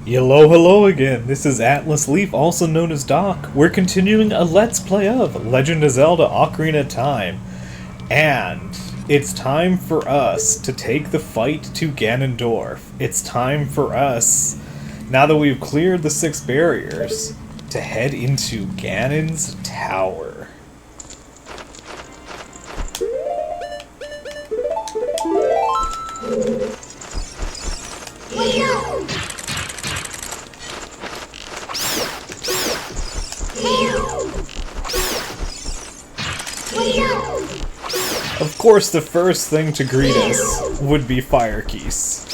Hello again. This is Atlas Leaf, also known as Doc. We're continuing a Let's Play of Legend of Zelda Ocarina of Time. And it's time for us to take the fight to Ganondorf. It's time for us, now that we've cleared the 6 barriers, to head into Ganon's tower. Of course, the first thing to greet us would be fire keys.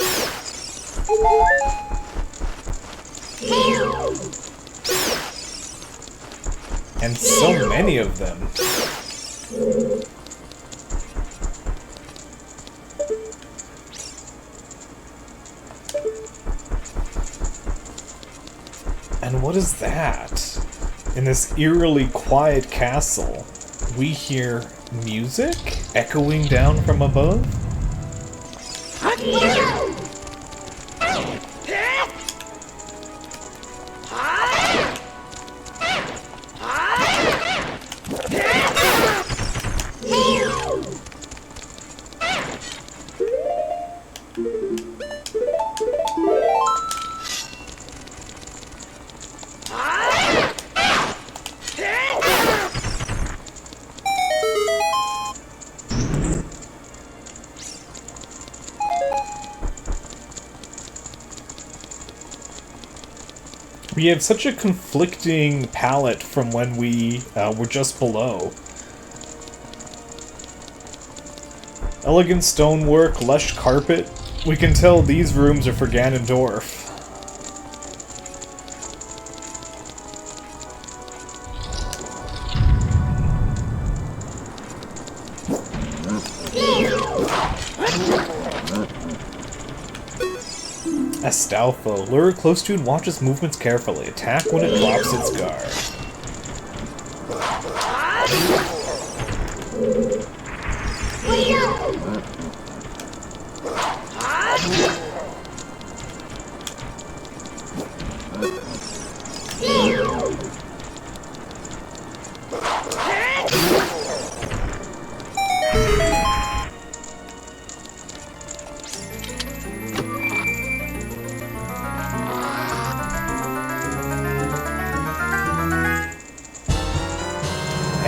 And so many of them. And what is that? In this eerily quiet castle, we hear music echoing down from above? We have such a conflicting palette from when we were just below. Elegant stonework, lush carpet. We can tell these rooms are for Ganondorf. Astolfo. Lure it close to and watch its movements carefully. Attack when it drops its guard.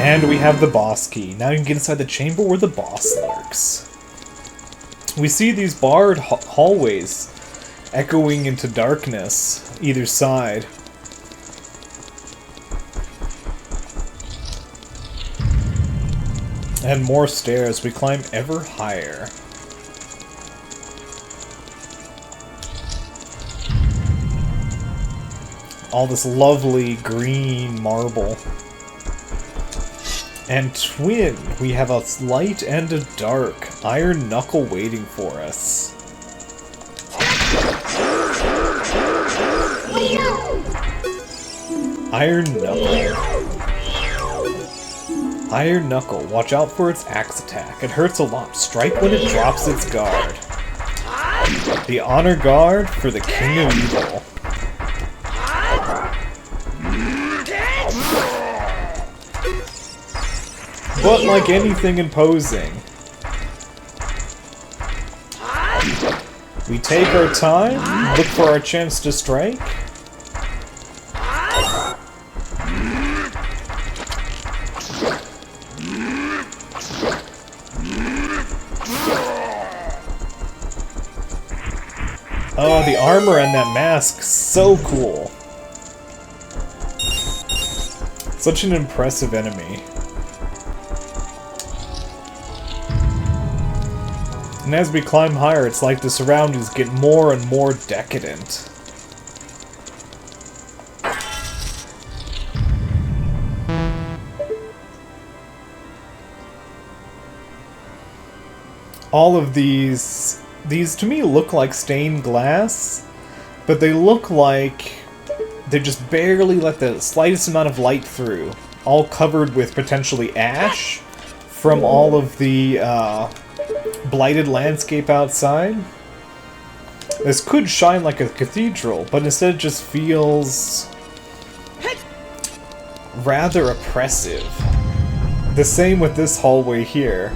And we have the boss key. Now you can get inside the chamber where the boss lurks. We see these barred hallways echoing into darkness either side. And more stairs. We climb ever higher. All this lovely green marble. And twin, we have a light and a dark. Iron Knuckle waiting for us. Iron Knuckle. Iron Knuckle, watch out for its axe attack. It hurts a lot. Strike when it drops its guard. The honor guard for the King of Evil. But like anything imposing, we take our time, look for our chance to strike. Oh, the armor and that mask, so cool. Such an impressive enemy. And as we climb higher, it's like the surroundings get more and more decadent. All of these to me look like stained glass, but they look like they just barely let the slightest amount of light through. All covered with potentially ash from all of the blighted landscape outside. This could shine like a cathedral, but instead it just feels rather oppressive. The same with this hallway here.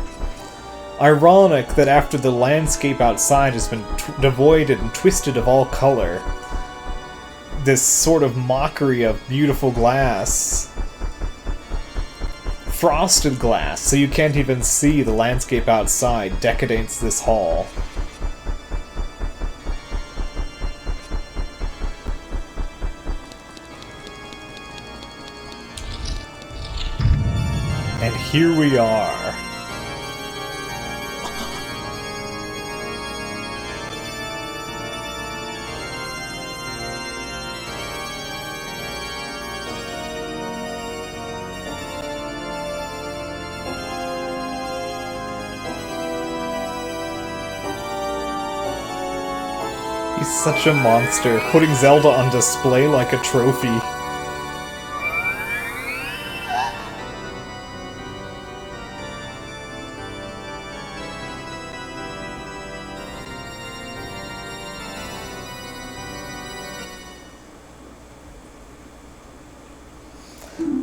Ironic that after the landscape outside has been devoided and twisted of all color, this sort of mockery of beautiful glass, frosted glass, so you can't even see the landscape outside, decodates this hall. And here we are. He's such a monster, putting Zelda on display like a trophy.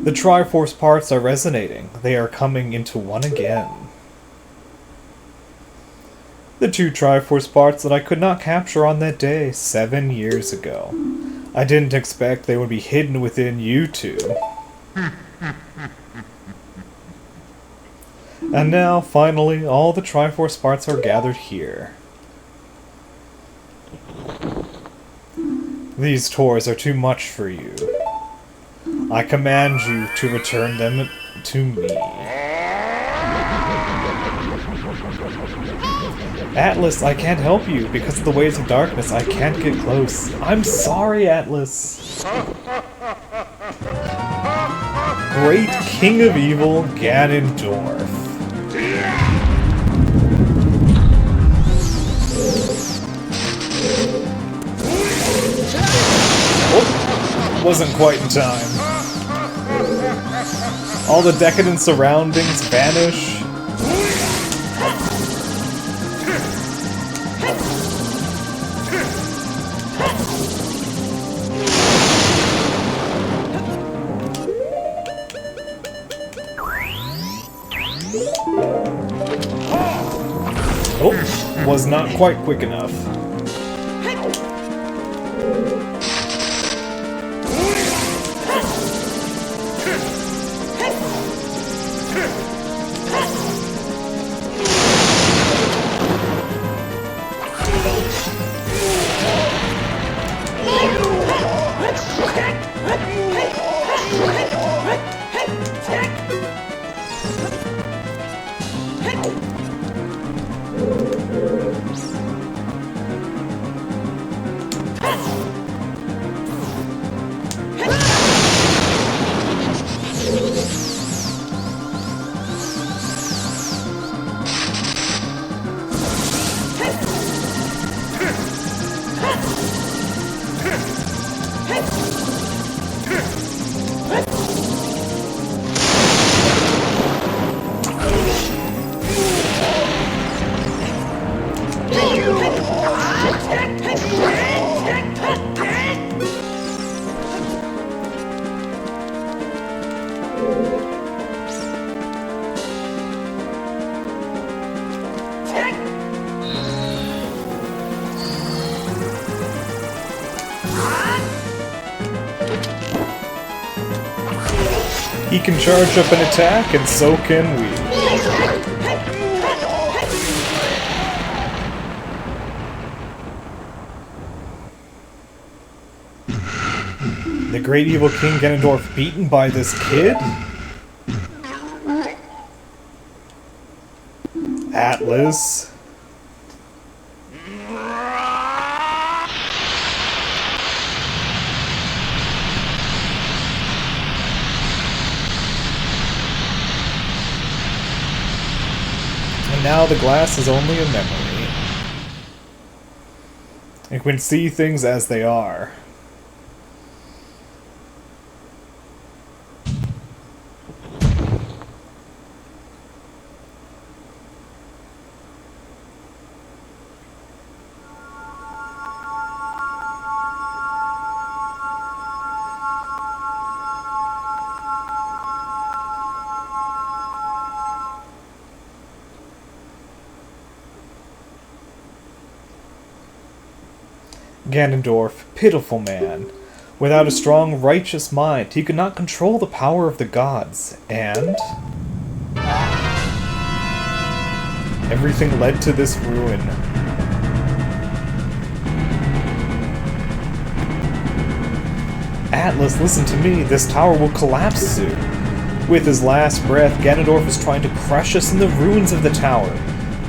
The Triforce parts are resonating. They are coming into one again. The two Triforce parts that I could not capture on that day 7 years ago. I didn't expect they would be hidden within you two. And now, finally, all the Triforce parts are gathered here. These toys are too much for you. I command you to return them to me. Atlas, I can't help you. Because of the waves of darkness, I can't get close. I'm sorry, Atlas. Great King of Evil, Ganondorf. Oh, wasn't quite in time. All the decadent surroundings vanish. Oh, was not quite quick enough. He can charge up an attack, and so can we. The great evil King Ganondorf beaten by this kid? Atlas. And now the glass is only a memory. It can see things as they are. Ganondorf, pitiful man. Without a strong, righteous mind, he could not control the power of the gods, and everything led to this ruin. Atlas, listen to me, this tower will collapse soon. With his last breath, Ganondorf is trying to crush us in the ruins of the tower.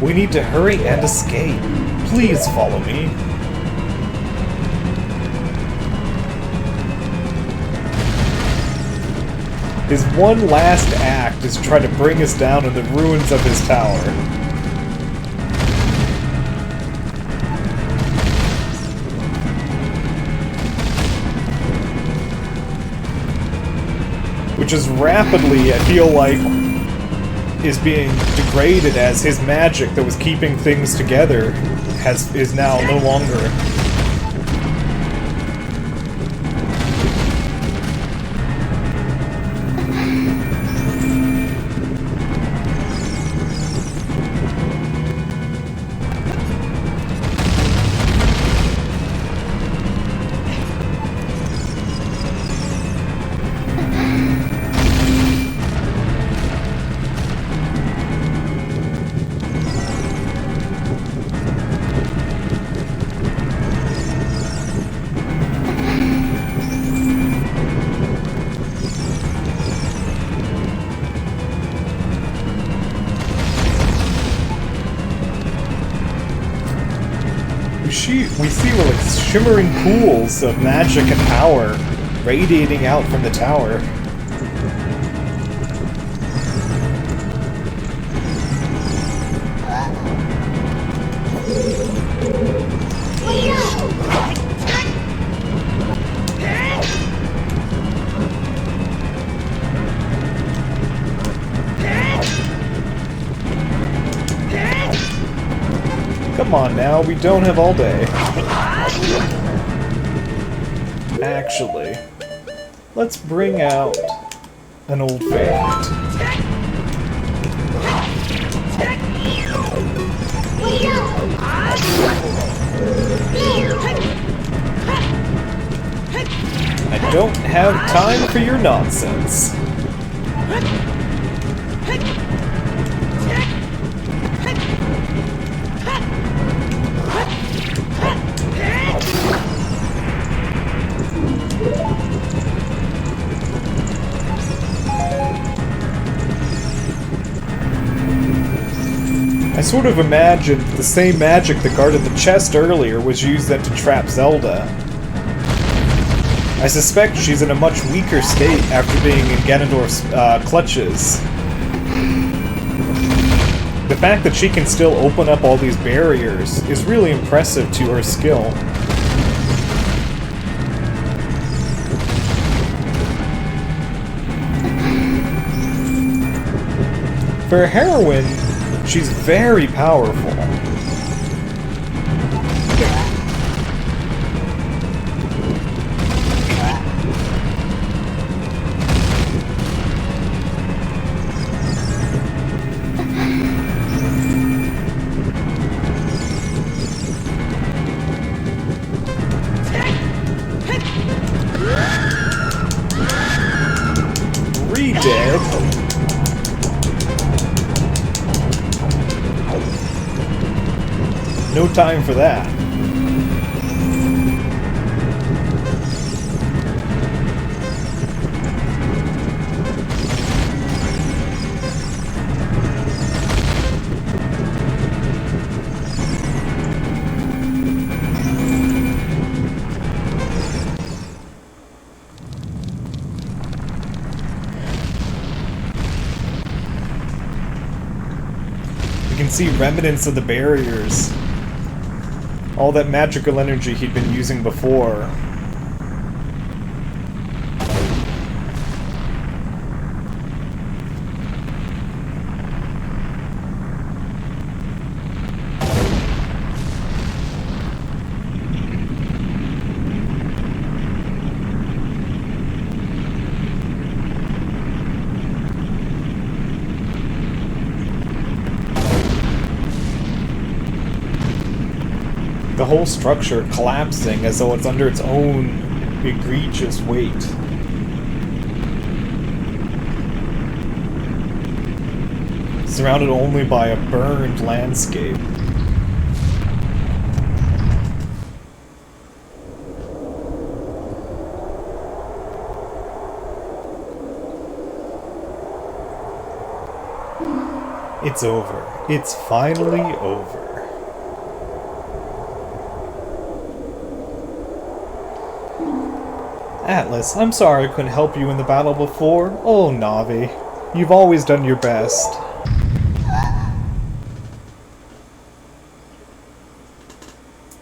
We need to hurry and escape. Please follow me. His one last act is to try to bring us down in the ruins of his tower. Which is rapidly, I feel like, is being degraded as his magic that was keeping things together is now no longer. We see like shimmering pools of magic and power radiating out from the tower. Come on now, we don't have all day. Actually, let's bring out an old favorite. I don't have time for your nonsense. I sort of imagined the same magic that guarded the chest earlier was used then to trap Zelda. I suspect she's in a much weaker state after being in Ganondorf's clutches. The fact that she can still open up all these barriers is really impressive to her skill. For a heroine, she's very powerful. Re-dead. No time for that. You can see remnants of the barriers. All that magical energy he'd been using before. the whole structure collapsing as though it's under its own egregious weight. Surrounded only by a burned landscape. It's over. It's finally over. Atlas, I'm sorry I couldn't help you in the battle before. Oh, Navi. You've always done your best.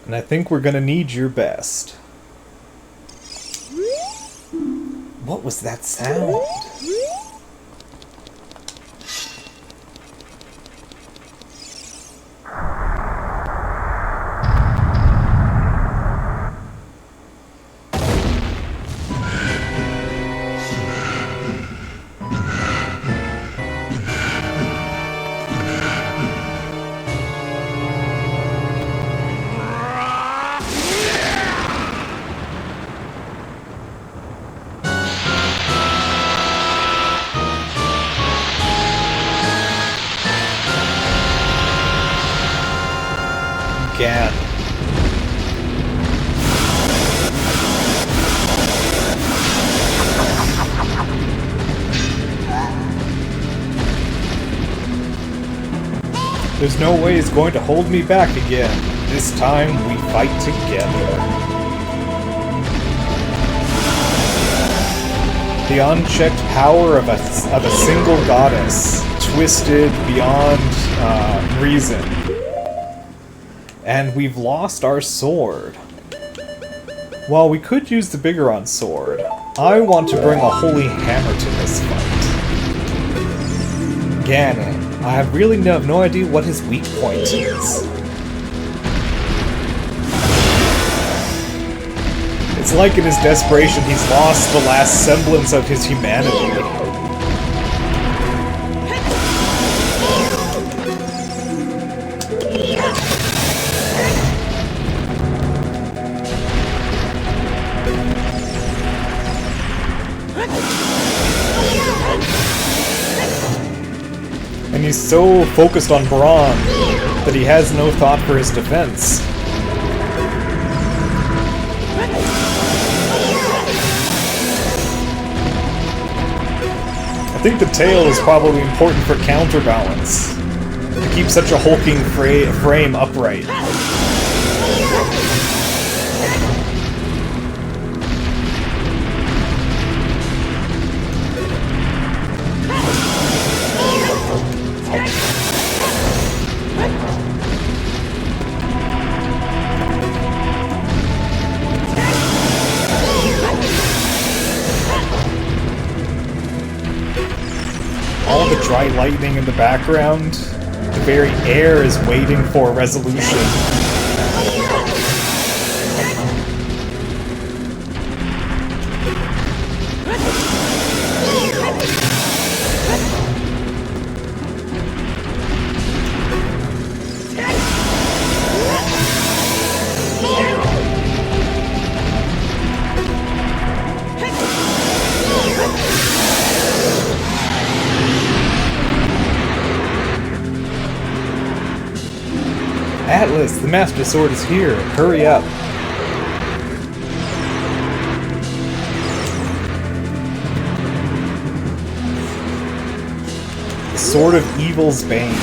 And I think we're gonna need your best. What was that sound? Ganon. There's no way it's going to hold me back again. This time we fight together. The unchecked power of a single goddess, twisted beyond reason. And we've lost our sword. While we could use the Bigoron sword, I want to bring a holy hammer to this fight. Ganon. I really have no idea what his weak point is. It's like in his desperation he's lost the last semblance of his humanity. And he's so focused on brawn that he has no thought for his defense. I think the tail is probably important for counterbalance, to keep such a hulking frame upright. All the dry lightning in the background, the very air is waiting for resolution. Atlas, the Master Sword is here. Hurry up. The Sword of Evil's Bane.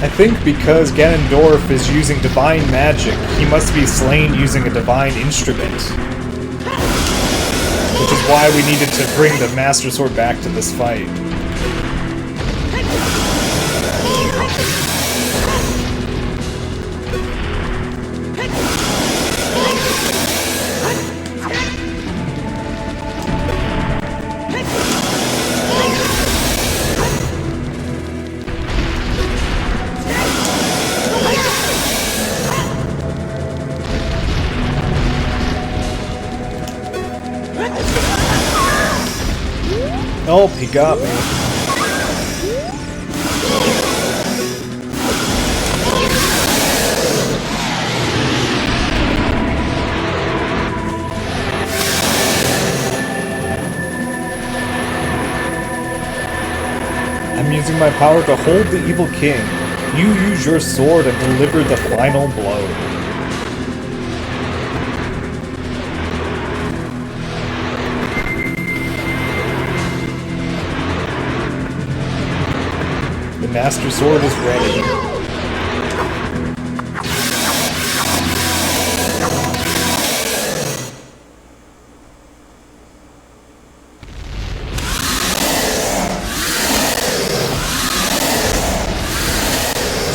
I think because Ganondorf is using divine magic, he must be slain using a divine instrument. Which is why we needed to bring the Master Sword back to this fight. Oh, he got me. I'm using my power to hold the evil king. You use your sword and deliver the final blow. The Master Sword is ready.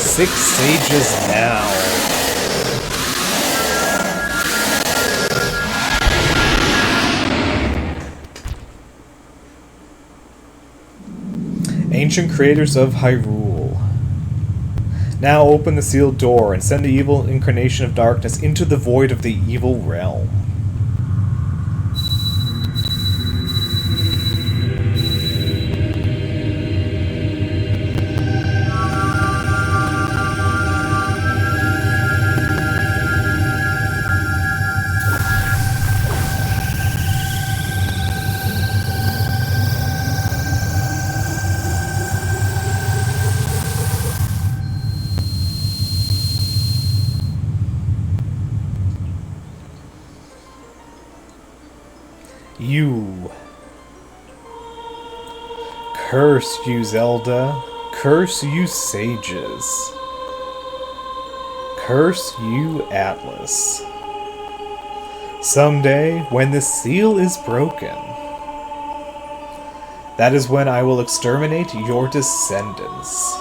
Six sages now. Ancient creators of Hyrule. Now open the sealed door and send the evil incarnation of darkness into the void of the evil realm. You. Curse you, Zelda. Curse you, sages. Curse you, Atlas. Someday, when the seal is broken, that is when I will exterminate your descendants.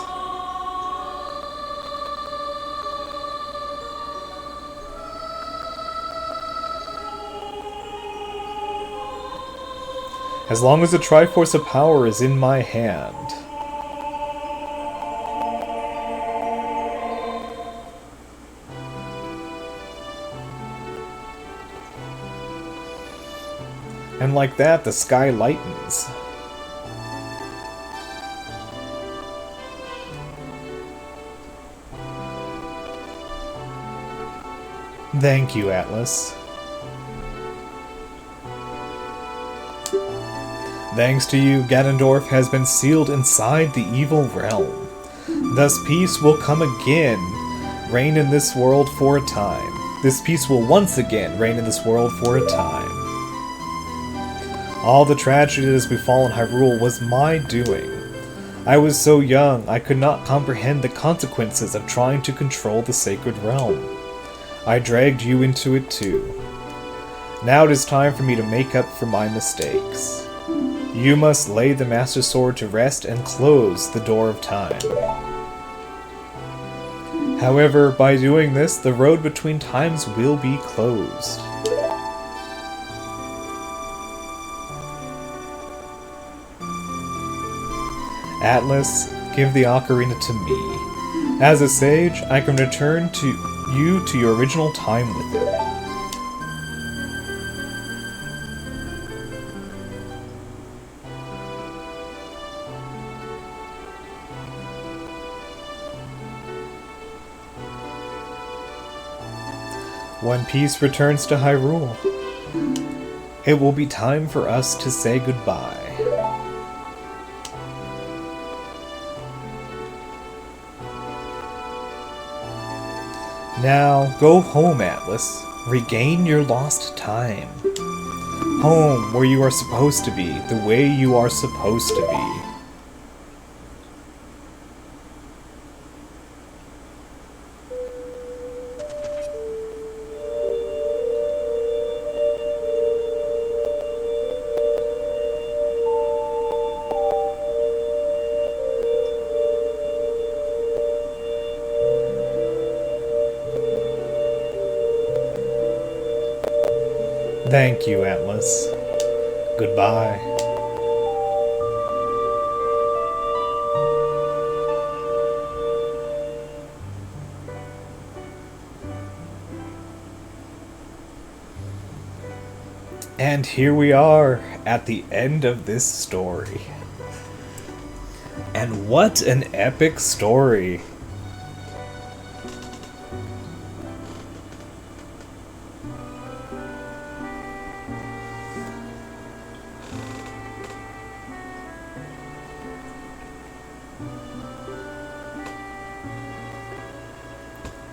As long as the Triforce of Power is in my hand. And like that, the sky lightens. Thank you, Atlas. Thanks to you, Ganondorf has been sealed inside the evil realm. Thus peace will come again, reign in this world for a time. This peace will once again reign in this world for a time. All the tragedy that has befallen Hyrule was my doing. I was so young, I could not comprehend the consequences of trying to control the sacred realm. I dragged you into it too. Now it is time for me to make up for my mistakes. You must lay the Master Sword to rest and close the door of time. However, by doing this, the road between times will be closed. Atlas, give the ocarina to me. As a sage, I can return you to your original time with it. When peace returns to Hyrule, it will be time for us to say goodbye. Now, go home, Atlas. Regain your lost time. Home, where you are supposed to be, the way you are supposed to be. Thank you, Atlas. Goodbye. And here we are at the end of this story. And what an epic story!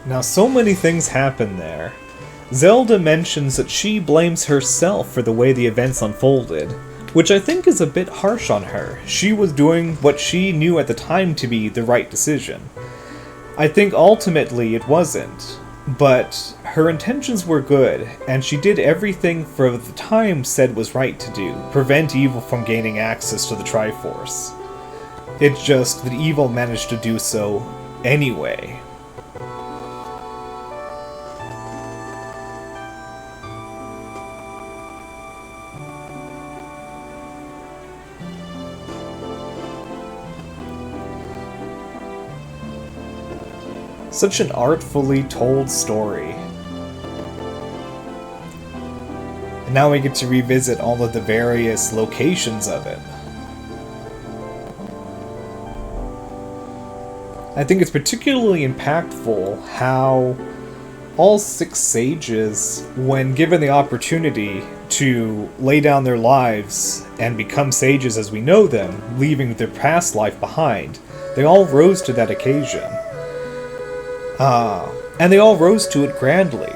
Now, so many things happen there. Zelda mentions that she blames herself for the way the events unfolded, which I think is a bit harsh on her. She was doing what she knew at the time to be the right decision. I think ultimately it wasn't, but her intentions were good, and she did everything for the time said was right to do, prevent evil from gaining access to the Triforce. It's just that evil managed to do so anyway. Such an artfully told story. And now we get to revisit all of the various locations of it. I think it's particularly impactful how all 6 sages, when given the opportunity to lay down their lives and become sages as we know them, leaving their past life behind, they all rose to that occasion. And they all rose to it grandly.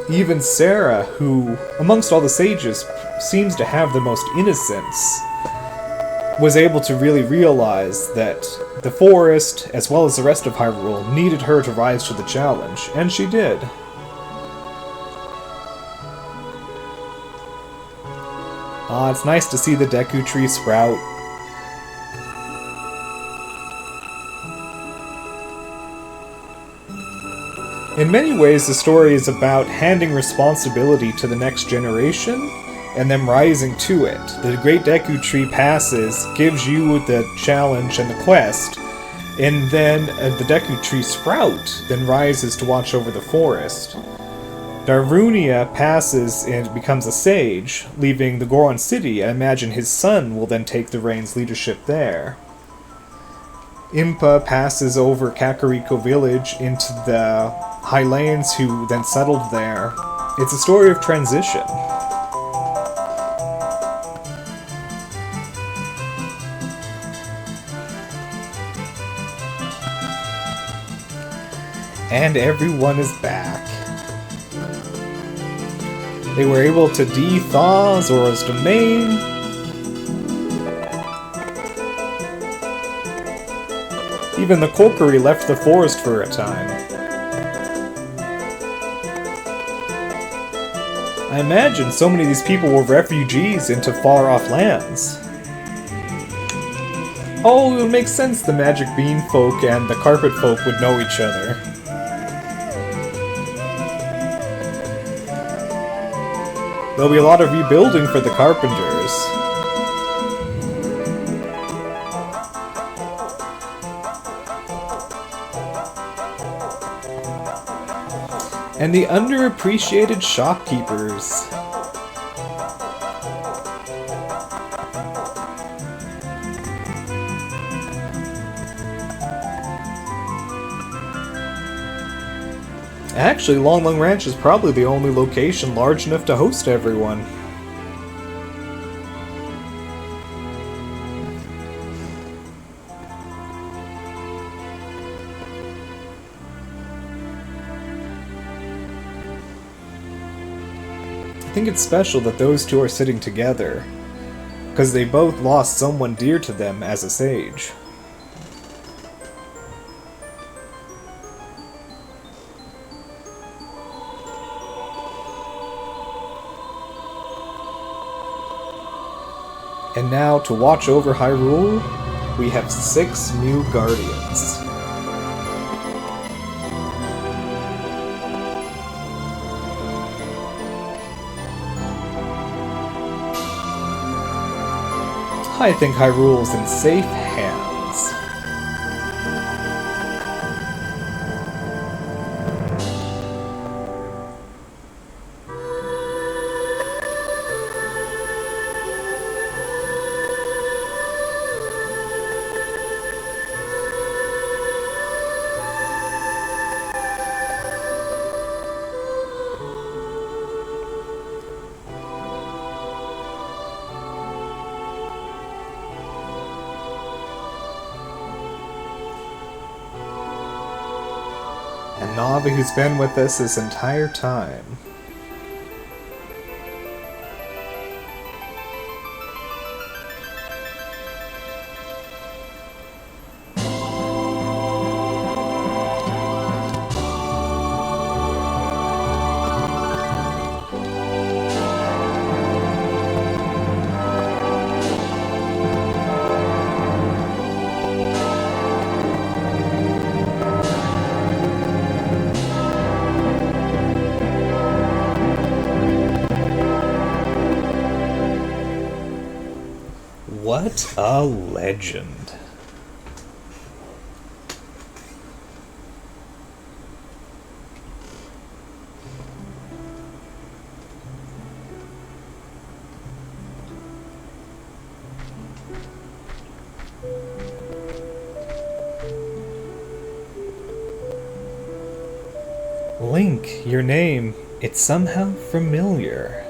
Even Sarah, who, amongst all the sages, seems to have the most innocence, was able to really realize that the forest, as well as the rest of Hyrule, needed her to rise to the challenge, and she did. It's nice to see the Deku Tree sprout. In many ways, the story is about handing responsibility to the next generation, and them rising to it. The Great Deku Tree passes, gives you the challenge and the quest, and then the Deku Tree Sprout then rises to watch over the forest. Darunia passes and becomes a sage, leaving the Goron City. I imagine his son will then take the reins leadership there. Impa passes over Kakariko Village into the Highlands, who then settled there. It's a story of transition. And everyone is back. They were able to de-thaw Zora's domain. Even the Kokiri left the forest for a time. I imagine so many of these people were refugees into far-off lands. Oh, it makes sense the Magic Bean folk and the Carpet folk would know each other. There'll be a lot of rebuilding for the Carpenters. And the underappreciated shopkeepers. Actually, Long Long Ranch is probably the only location large enough to host everyone. I think it's special that those two are sitting together, because they both lost someone dear to them as a sage. And now, to watch over Hyrule, we have 6 new Guardians. I think Hyrule's in safe hands. And Navi, who's been with us this entire time. What a legend. Link, your name, it's somehow familiar.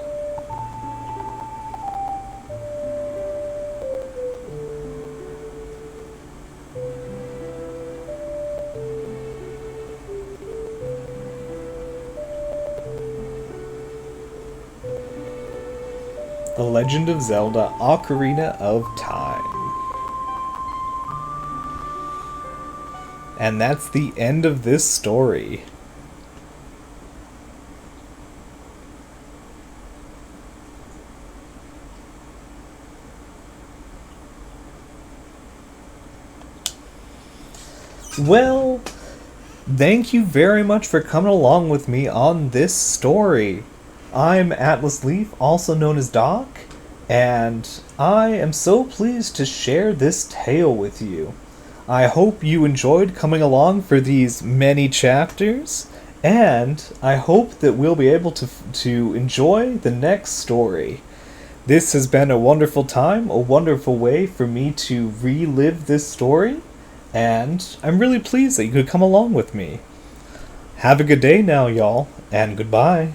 The Legend of Zelda Ocarina of Time. And that's the end of this story. Well, thank you very much for coming along with me on this story. I'm Atlas Leaf, also known as Doc, and I am so pleased to share this tale with you. I hope you enjoyed coming along for these many chapters, and I hope that we'll be able to enjoy the next story. This has been a wonderful time, a wonderful way for me to relive this story, and I'm really pleased that you could come along with me. Have a good day now, y'all, and goodbye.